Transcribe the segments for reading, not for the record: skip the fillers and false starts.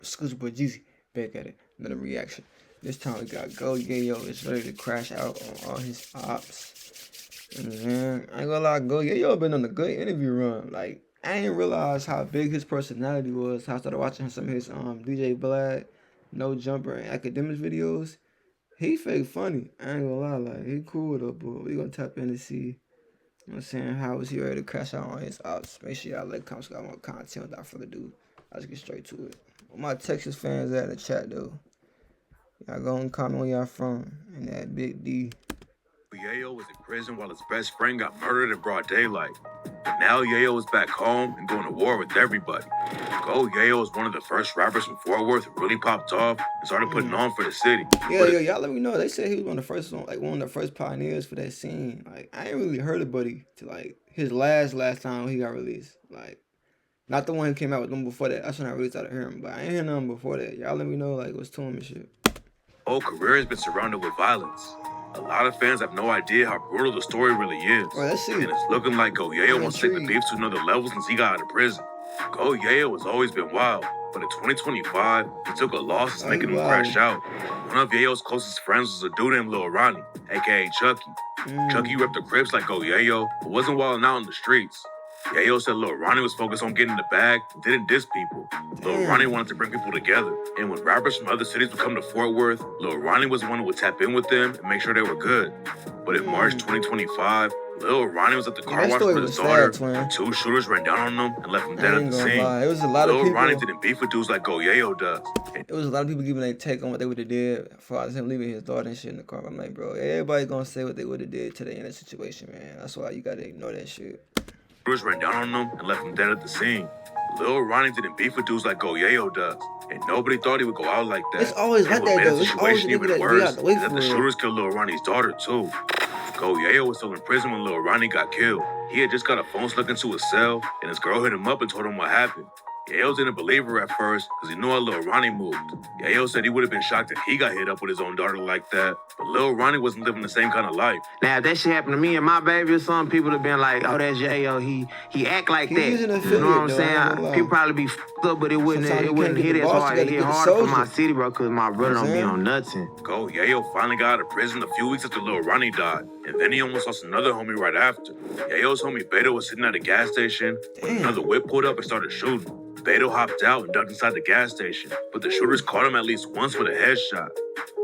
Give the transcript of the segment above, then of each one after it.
Excuse boy Geezy, back at it. Another reaction. This time we got Go Yayo is ready to crash out on all his ops. Man, I ain't gonna lie, Go Yayo been on a good interview run. Like, I ain't realize how big his personality was. I started watching some of his DJ Vlad, No Jumper, and academics videos. He fake funny. I ain't gonna lie, like he cool though, but we gonna tap in to see. You know what I'm saying? How is he ready to crash out on his ops? Make sure y'all like, comment, got more content without further ado. Let's get straight to it. Where my Texas fans at in the chat though? Y'all go and comment where y'all from and that big D. Yayo was in prison while his best friend got murdered in broad daylight. But now Yayo is back home and going to war with everybody. Go Yayo is one of the first rappers from Fort Worth who really popped off and started putting on for the city. Yeah, y'all let me know. They said he was one of the first one of the first pioneers for that scene. Like I ain't really heard of Buddy to like his last time he got released. Like not the one who came out with them before that. That's when I really started hearing him. But I ain't hear nothing before that. Y'all let me know like what's to him and shit. Whole career has been surrounded with violence. A lot of fans have no idea how brutal the story really is. Well, let's see. And it's looking like Go Yayo wants to take the beef to another level since he got out of prison. Go Yayo has always been wild, but in 2025, he took a loss that's making him crash out. One of Yayo's closest friends was a dude named Lil Ronnie, aka Chucky. Chucky ripped the Crips like Go Yayo, but wasn't wilding out in the streets. Yayo said Lil Ronnie was focused on getting the bag and didn't diss people. Lil Ronnie wanted to bring people together. And when rappers from other cities would come to Fort Worth, Lil Ronnie was the one who would tap in with them and make sure they were good. But in March 2025, Lil Ronnie was at the car wash with his daughter. Two shooters ran down on him and left him dead at the scene. It was a lot of people. Lil Ronnie didn't beef with dudes like Go Yayo does. It was a lot of people giving their take on what they would have did for him leaving his daughter and shit in the car. I'm like, bro, everybody gonna say what they would have did today in that situation, man. That's why you gotta ignore that shit. Shooters ran down on him and left him dead at the scene. Lil Ronnie didn't beef with dudes like Go Yayo does, and nobody thought he would go out like that. It's always like that though. It's always even worse is that the shooters killed Lil Ronnie's daughter too. Go Yayo was still in prison when Lil Ronnie got killed. He had just got a phone stuck into his cell, and his girl hit him up and told him what happened. Yayo didn't believe her at first because he knew how Lil Ronnie moved. Yayo said he would have been shocked if he got hit up with his own daughter like that, but Lil Ronnie wasn't living the same kind of life. Now, if that shit happened to me and my baby or something, people have been like, oh, that's Yayo, he act like that. You know what I'm saying? People probably be f***ed up, but it wouldn't hit as hard. It hit harder for my city, bro, because my brother don't be on nothing. Go Yayo finally got out of prison a few weeks after Lil Ronnie died, and then he almost lost another homie right after. Yayo's homie Beto was sitting at a gas station when another whip pulled up and started shooting. Beto hopped out and ducked inside the gas station, but the shooters caught him at least once with a headshot.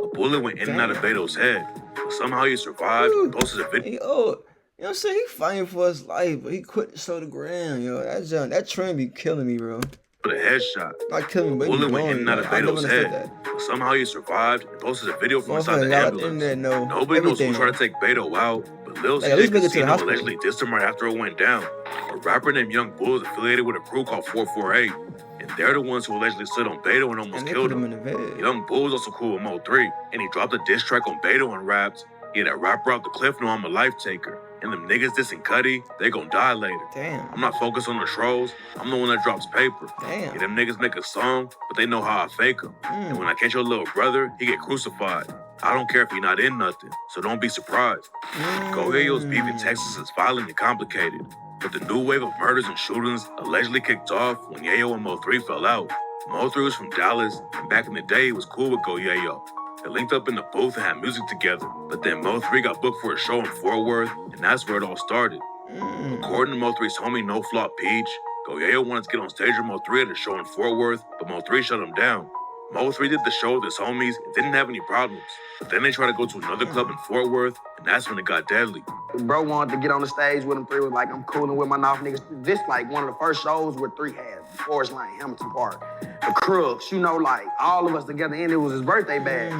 A bullet went in and out of Beto's head, but somehow he survived and posted a video. You know what I'm saying? He fighting for his life, but he quit to show the ground, yo. That trend be killing me, bro. With a headshot. Not killing me, but bullet went in and out of Beto's head, but somehow he survived and posted a video from inside the ambulance. Nobody knows who tried to take Beto out, but Lil Casino allegedly dissed him right after it went down. A rapper named Young Bull is affiliated with a crew called 448, and they're the ones who allegedly stood on Beto and almost killed him. Young Bull is also cool with Mo3, and he dropped a diss track on Beto and raps, yeah, that rapper off the cliff know I'm a life taker. And them niggas dissing Cuddy, they gon' die later. Damn. I'm not focused on the trolls, I'm the one that drops paper. Damn. Yeah, them niggas make a song, but they know how I fake them. And when I catch your little brother, he get crucified. I don't care if he not in nothing, so don't be surprised. Go Yayo's beef in Texas is violent and complicated, but the new wave of murders and shootings allegedly kicked off when Yayo and Mo3 fell out. Mo3 was from Dallas, and back in the day, he was cool with Go Yayo. They linked up in the booth and had music together, but then Mo3 got booked for a show in Fort Worth, and that's where it all started. According to Mo3's homie No Flop Peach, Go Yayo wanted to get on stage with Mo3 at a show in Fort Worth, but Mo3 shut him down. Mo3 did the show with his homies and didn't have any problems, but then they tried to go to another club in Fort Worth, and that's when it got deadly. Bro wanted to get on the stage with him. 3 was like, I'm cooling with my North niggas. This like one of the first shows where 3 had Forest Lane, Hamilton Park, the Crooks, you know, like all of us together, and it was his birthday bash.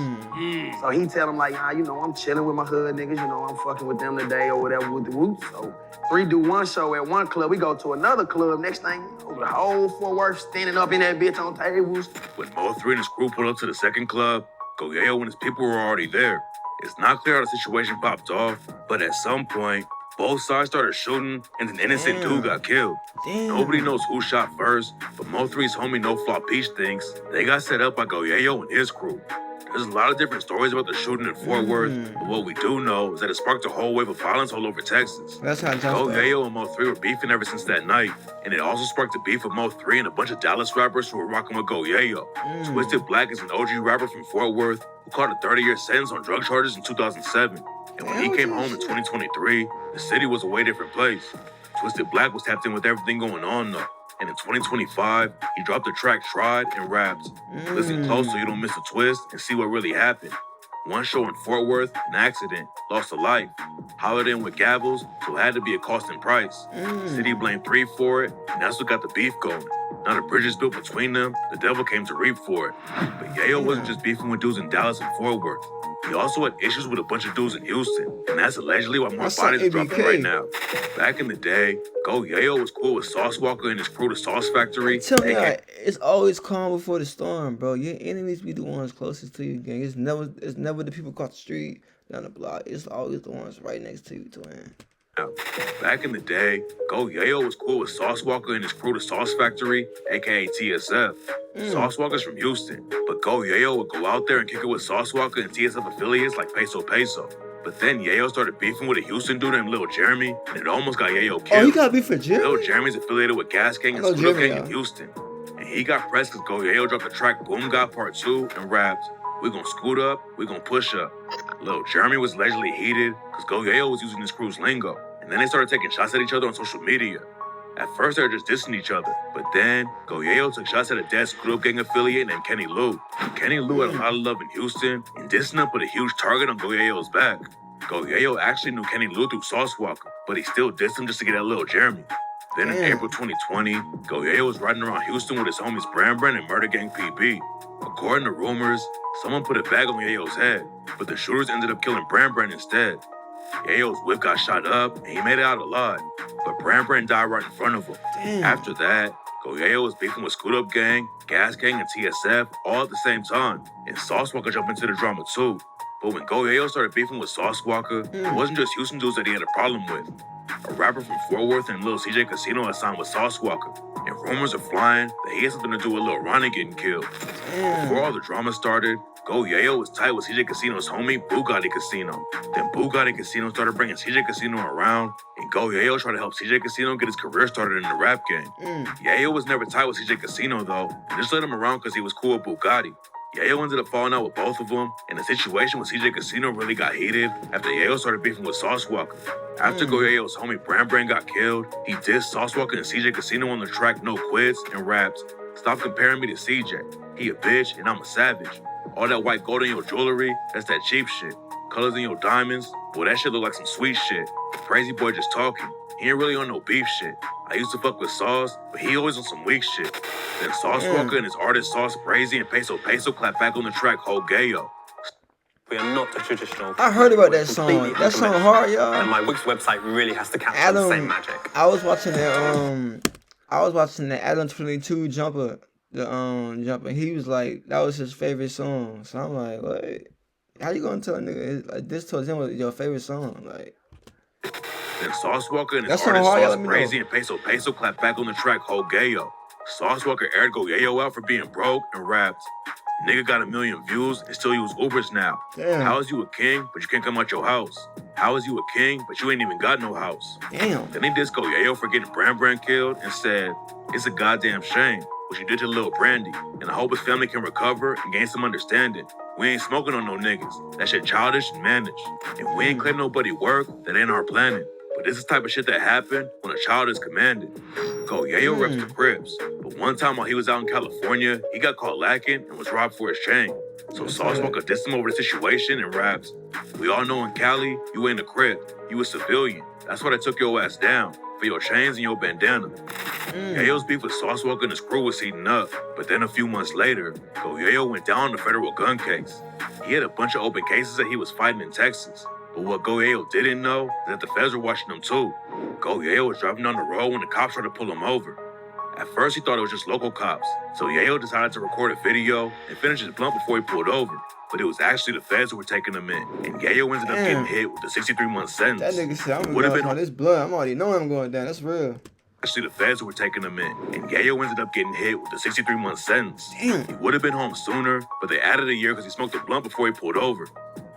So he tell him like, you know, I'm chilling with my hood niggas, you know, I'm fucking with them today or whatever with the roots. So 3 do one show at one club, we go to another club. Next thing you know, the whole Fort Worth standing up in that bitch on tables. When Mo3 and his crew pulled up to the second club, Go Yayo and his people were already there. It's not clear how the situation popped off, but at some point, Both sides started shooting, and an innocent dude got killed. Nobody knows who shot first, but Mo3's homie No Flaw Peach thinks they got set up by Yayo and his crew. There's a lot of different stories about the shooting in Fort Worth, but what we do know is that it sparked a whole wave of violence all over Texas. That's how Yayo and Mo3 were beefing ever since that night, and it also sparked a beef with Mo3 and a bunch of Dallas rappers who were rocking with Yayo. Twisted Black is an OG rapper from Fort Worth who caught a 30-year sentence on drug charges in 2007. And when he came home in 2023, the city was a way different place. Twisted Black was tapped in with everything going on though. And in 2025, he dropped the track Tried and rapped. Listen close so you don't miss a twist and see what really happened. One show in Fort Worth, an accident, lost a life. Hollered in with gavels, so it had to be a costing price. City blamed 3 for it, and that's what got the beef going. Now the bridges built between them, the devil came to reap for it. But Yayo wasn't just beefing with dudes in Dallas and Fort Worth. He also had issues with a bunch of dudes in Houston, and that's allegedly why more bodies are dropping right now. Back in the day, Yayo was cool with Sauce Walker and his crew, the Sauce Factory. Tell me, it's always calm before the storm, bro. Your enemies be the ones closest to you, gang. It's never the people across the street, down the block. It's always the ones right next to you, twin. Back in the day, Yayo was cool with Sauce Walker and his crew, the Sauce Factory, aka TSF. Sauce Walker's from Houston, but Yayo would go out there and kick it with Sauce Walker and TSF affiliates like Peso Peso. But then Yayo started beefing with a Houston dude named Lil Jeremy, and it almost got Yayo killed. Oh, he got beef with Jeremy? Lil Jeremy's affiliated with Gas Gang and Scooter Gang in Houston. And he got pressed because Yayo dropped the track Boom God Part 2 and rapped, "We gon' scoot up, we gon' push up." Lil Jeremy was allegedly heated because Yayo was using his crew's lingo. And then they started taking shots at each other on social media. At first, they were just dissing each other. But then, Yayo took shots at a dead Screw Gang affiliate named Kenny Lou. Kenny Lou had a lot of love in Houston, and dissing him put a huge target on Yayo's back. Yayo actually knew Kenny Lou through Sauce Walker, but he still dissed him just to get at Lil Jeremy. Then in April 2020, Yayo was riding around Houston with his homies Bran and Murder Gang PB. According to rumors, someone put a bag on Yayo's head, but the shooters ended up killing Bran instead. Yayo's whip got shot up, and he made it out alive, but Bran died right in front of him. After that, Yayo was beefing with Scoot Up Gang, Gas Gang, and TSF all at the same time, and Sauce Walker jumped into the drama too. But when Yayo started beefing with Sauce Walker, it wasn't just Houston dudes that he had a problem with. A rapper from Fort Worth and Lil CJ Casino had signed with Sauce Walker, and rumors are flying that he had something to do with Lil Ronnie getting killed. Before all the drama started, Yayo was tight with CJ Casino's homie, Bugatti Casino. Then Bugatti Casino started bringing CJ Casino around, and Yayo tried to help CJ Casino get his career started in the rap game. Yayo was never tight with CJ Casino though, and just let him around because he was cool with Bugatti. Yayo ended up falling out with both of them, and the situation with CJ Casino really got heated after Yayo started beefing with Sauce Walker. After Yayo's homie Bran got killed, he dissed Sauce Walker and CJ Casino on the track No Quits and raps, "Stop comparing me to CJ. He a bitch and I'm a savage. All that white gold in your jewelry, that's that cheap shit. Colors in your diamonds, boy, that shit look like some sweet shit. Crazy boy just talking. He ain't really on no beef shit. I used to fuck with Sauce, but he always on some weak shit." Then Sauce Walker and his artist Sauce Brazy and Peso clapped back on the track Gayo. We are not a traditional. I heard about that song. That song hard, y'all. And my Wix website really has to capture the same magic. I was watching that Adam 22 jumper. Jumper. He was like, that was his favorite song. So I'm like, what? How you gonna tell a nigga like this towards him was your favorite song? Like. Then Sauce Walker and his artist Sauce Brazy and Peso clapped back on the track Gayo. Sauce Walker aired Yayo out for being broke and rapped, "Nigga got 1 million views and still use Ubers now. Damn. How is you a king, but you can't come out your house? How is you a king, but you ain't even got no house?" Damn. Then he dissed Yayo for getting Bran killed and said, "It's a goddamn shame what you did to Lil Brandy, and I hope his family can recover and gain some understanding. We ain't smoking on no niggas. That shit childish and mannish. And we ain't claim nobody work, that ain't our planning. But this is the type of shit that happened when a child is commanded." Yayo reps the Crips, but one time while he was out in California, he got caught lacking and was robbed for his chain. So Sauce Walker dissed him over the situation and raps, "We all know in Cali, you ain't a Crip, you a civilian. That's why they took your ass down, for your chains and your bandana." Yayo's beef with Sauce Walker and his crew was heating up, but then a few months later, Yayo went down on the federal gun case. He had a bunch of open cases that he was fighting in Texas. But what Yayo didn't know is that the feds were watching him too. Yayo was driving down the road when the cops tried to pull him over. At first, he thought it was just local cops, so Yayo decided to record a video and finish his blunt before he pulled over. But it was actually the feds who were taking him in, and Yayo ended up getting hit with a 63-month sentence. That nigga said, I'm gonna go on this blood. I'm already knowing I'm going down. That's real. Actually, the feds who were taking him in, and Yayo ended up getting hit with a 63-month sentence. Damn. He would have been home sooner, but they added a year because he smoked a blunt before he pulled over.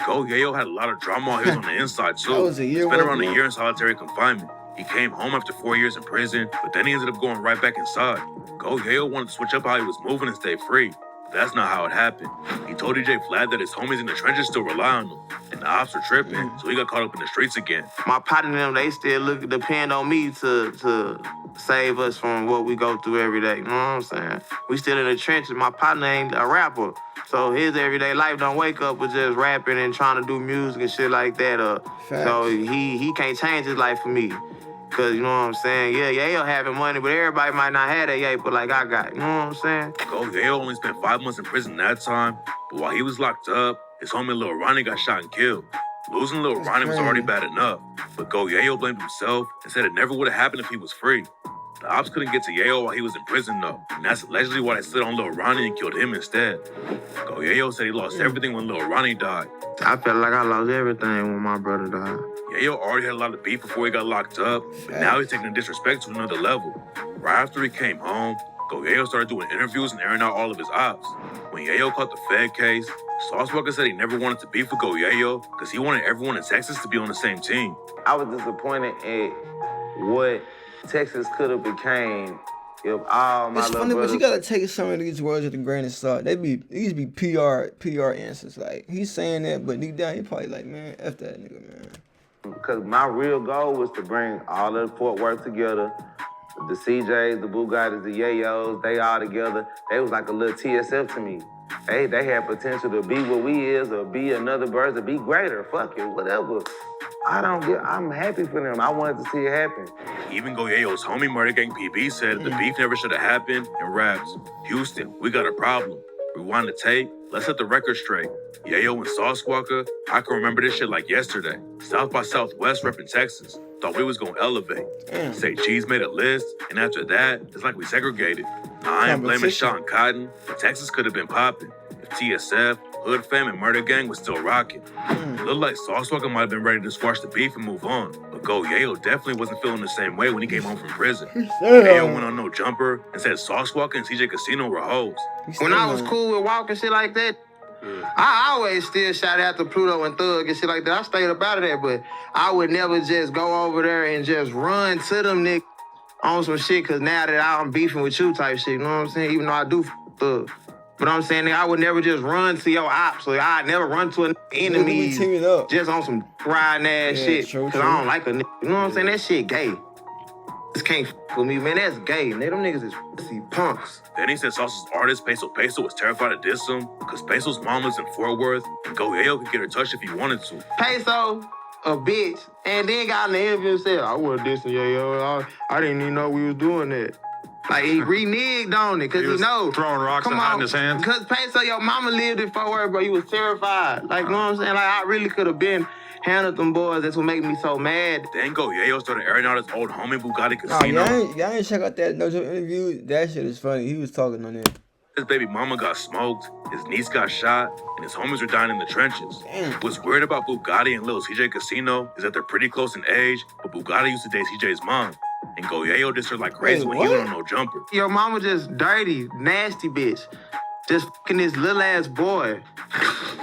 Go Yayo had a lot of drama while he was on the inside, too. That was a year. He spent around a year in solitary confinement. He came home after 4 years in prison, but then he ended up going right back inside. Go Yayo wanted to switch up how he was moving and stay free. But that's not how it happened. He told DJ Vlad that his homies in the trenches still rely on him, and the ops were tripping, so he got caught up in the streets again. My partner and them, they still depend on me to save us from what we go through every day. You know what I'm saying? We still in the trenches. My partner ain't a rapper, so his everyday life don't wake up with just rapping and trying to do music and shit like that. So he can't change his life for me. Cause you know what I'm saying? Yeah, Yayo having money, but everybody might not have that Yayo, but like I got, you know what I'm saying? Go Yayo only spent 5 months in prison that time, but while he was locked up, his homie Lil Ronnie got shot and killed. Losing Lil Ronnie was already bad enough, but Go Yayo blamed himself and said it never would have happened if he was free. The ops couldn't get to Yayo while he was in prison though, and that's allegedly why they slid on Lil Ronnie and killed him instead. Go Yayo said he lost everything when Lil Ronnie died. I felt like I lost everything when my brother died. Yayo already had a lot of beef before he got locked up, but now he's taking the disrespect to another level. Right after he came home, Go Yayo started doing interviews and airing out all of his ops. When Yayo caught the Fed case, Sauce Walker said he never wanted to beef with Go Yayo because he wanted everyone in Texas to be on the same team. I was disappointed at what Texas could have became if all my it's little funny, brothers... but you gotta take some of these words with a grain of salt. These be PR answers. Like he's saying that, but deep down he probably like, man, F that nigga, man. Because my real goal was to bring all of Fort Worth together. The CJs, the Bugattis, the Yayos, they all together. They was like a little TSF to me. They had potential to be what we is or be another bird, or be greater. Fuck it, whatever. I'm happy for them. I wanted to see it happen. Even Go Yayo's homie Murder Gang PB said the beef never should have happened and raps. Houston, we got a problem. Rewind the tape. Let's set the record straight. Yayo and Sauce Walker, I can remember this shit like yesterday. South by Southwest repping Texas. Thought we was gonna elevate. Say Cheese made a list, and after that, it's like we segregated. Now, I ain't blaming Sean Cotton, but Texas could have been popping if TSF, Hood Fam, and Murder Gang was still rocking. It looked like Sauce Walker might have been ready to squash the beef and move on, but Go Yayo definitely wasn't feeling the same way when he came home from prison. Yayo went on No Jumper and said Sauce Walker and CJ Casino were hoes. When I was cool with Walk and shit like that, I always still shout out to Pluto and Thug and shit like that. I stayed up out of that, but I would never just go over there and just run to them niggas on some shit, because now that I'm beefing with you type shit, you know what I'm saying? Even though I do Thug. But I'm saying that I would never just run to your ops, or I'd never run to an enemy just on some riding ass shit, because I don't like a nigga. You know what I'm saying? That shit gay. Just can't with me, man. That's gay. Man, them niggas is pussy punks. Then he said Sauce's artist, Peso was terrified to diss him because Peso's mom lives in Fort Worth and Go Yayo could get her touched if he wanted to. Peso, a bitch, and then got in the interview and said, I wasn't dissing Yayo. I didn't even know we was doing that. Like, he reneged on it, because he know. Throwing rocks and hiding his hands. Because Peso, your mama lived in Fort Worth, bro. You was terrified. Like, you know what I'm saying? Like, I really could have been handled them boys. That's what make me so mad. Then Go Yayo started airing out his old homie Bugatti Casino. Y'all ain't check out that No Joke interview? That shit is funny. He was talking on it. His baby mama got smoked, his niece got shot, and his homies were dying in the trenches. What's weird about Bugatti and Lil CJ Casino is that they're pretty close in age, but Bugatti used to date CJ's mom. And Go Yayo dissed her like crazy when he went on No Jumper. Your mama just dirty, nasty bitch. Just fucking this little ass boy.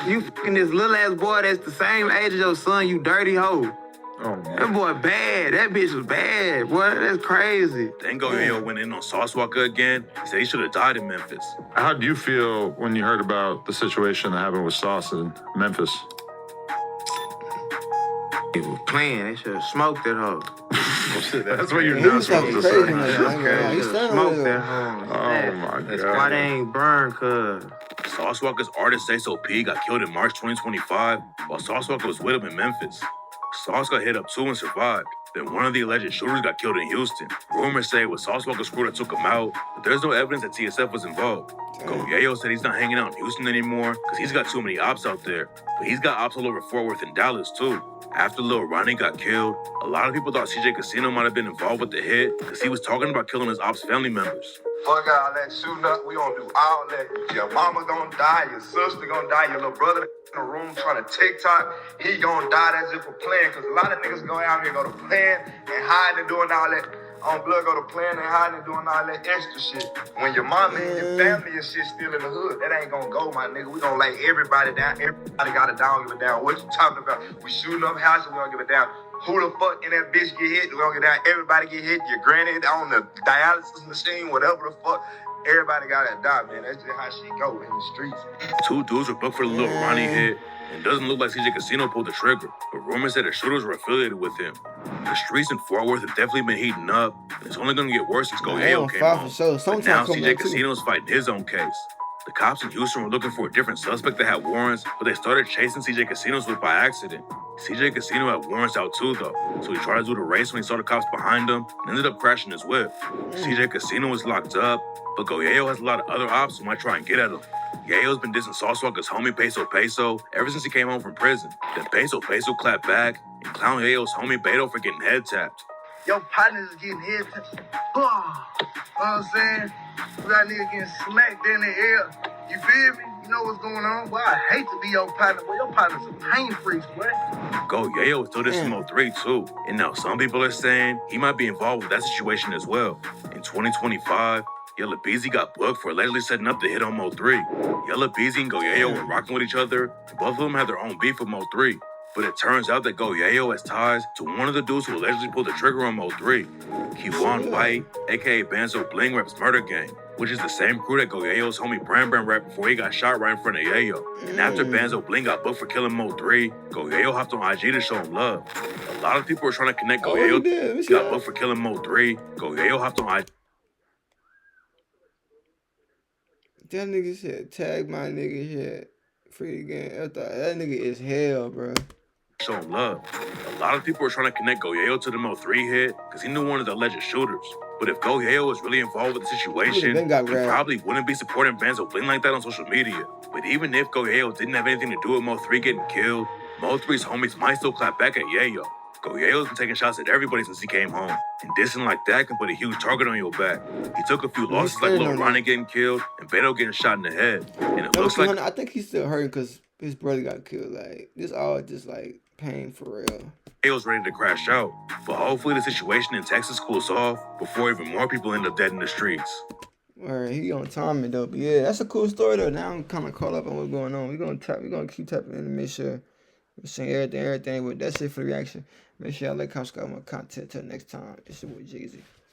You fucking this little ass boy that's the same age as your son, you dirty hoe. Oh, man. That boy bad. That bitch was bad, boy. That's crazy. Then Go Yayo went in on Sauce Walker again. He said he should have died in Memphis. How do you feel when you heard about the situation that happened with Sauce in Memphis? He was playing. They should have smoked that hoe. That's what you're not supposed to say. Smoked that hoe. Oh, my God. Why they ain't burned, cuz? Sauce Walker's artist Aso P got killed in March 2025 while Sauce Walker was with him in Memphis. Sauce got hit up too and survived. Then one of the alleged shooters got killed in Houston. Rumors say it was Sauce Walker's crew that took him out, but there's no evidence that TSF was involved. Go Yayo said he's not hanging out in Houston anymore because he's got too many ops out there, but he's got ops all over Fort Worth and Dallas too. After Lil Ronnie got killed, a lot of people thought CJ Casino might have been involved with the hit because he was talking about killing his Opps family members. Fuck all that shooting up, we gonna do all that. Your mama gonna die, your sister gonna die, your little brother in the room trying to TikTok, he gonna die. That's just for playing, cause a lot of niggas go out here, go to playing and hiding and doing all that. On blood, go to playing and hiding and doing all that extra shit. When your mama and your family and shit still in the hood, that ain't gonna go, my nigga. We gonna lay everybody down. Everybody got it down, give it down. What you talking about? We shooting up houses, we don't give it down. Who the fuck in that bitch get hit? We gonna get down. Everybody get hit. Your granny on the dialysis machine, whatever the fuck. Everybody got that die, man. That's just how she go in the streets. 2 dudes were booked for the Lil Ronnie hit, and it doesn't look like CJ Casino pulled the trigger, but rumors said the shooters were affiliated with him. The streets in Fort Worth have definitely been heating up, and it's only gonna get worse since Yayo came home. But now CJ Casino's fighting his own case. The cops in Houston were looking for a different suspect that had warrants, but they started chasing CJ Casino's whip by accident. CJ Casino had warrants out too, though, so he tried to do the race when he saw the cops behind him and ended up crashing his whip. CJ Casino was locked up, but Yayo has a lot of other ops who might try and get at him. Yayo's been dissing Sauce Walker's homie Peso ever since he came home from prison. Then Peso clapped back and clowned Yayo's homie Beto for getting head tapped. Your partners is getting head tapped. You know what I'm saying? You got niggas getting smacked in the air. You feel me? You know what's going on? Boy, I hate to be your partner, but your partner's some pain freaks, boy. Yayo was still dissing 03 too. And now some people are saying he might be involved with that situation as well. In 2025, Yella Beezy got booked for allegedly setting up the hit on Mo3. Yella Beezy and Yayo were rocking with each other, and both of them had their own beef with Mo3. But it turns out that Yayo has ties to one of the dudes who allegedly pulled the trigger on Mo3. Keywan White, aka Banzo Bling reps Murder Gang, which is the same crew that Yayo's homie Bran rep before he got shot right in front of Yayo. And after Banzo Bling got booked for killing Mo3, Yayo hopped on IG to show him love. A lot of people were trying to connect Yayo. He got booked for killing Mo3. Yayo hopped on IG. That nigga said, tag my nigga shit. Free game. That nigga is hell, bro. Show him love. A lot of people were trying to connect Yayo to the Mo3 hit because he knew one of the alleged shooters. But if Yayo was really involved with the situation, he probably wouldn't be supporting Banzo Bling like that on social media. But even if Yayo didn't have anything to do with Mo3 getting killed, Mo3's homies might still clap back at Yayo. Yayo's been taking shots at everybody since he came home, and dissing like that can put a huge target on your back. He took a few losses like Lil Ronnie getting killed and Beto getting shot in the head. And it looks like I think he's still hurting because his brother got killed. Like, this all just like pain for real. Yayo's ready to crash out, but hopefully the situation in Texas cools off before even more people end up dead in the streets. Alright, he on timing though, but yeah, that's a cool story though. Now I'm kind of caught up on what's going on. We're gonna keep tapping in and make sure we're saying everything. But that's it for the reaction. Make sure y'all like, comment, subscribe, more content. Till next time, it's your boy Geezy.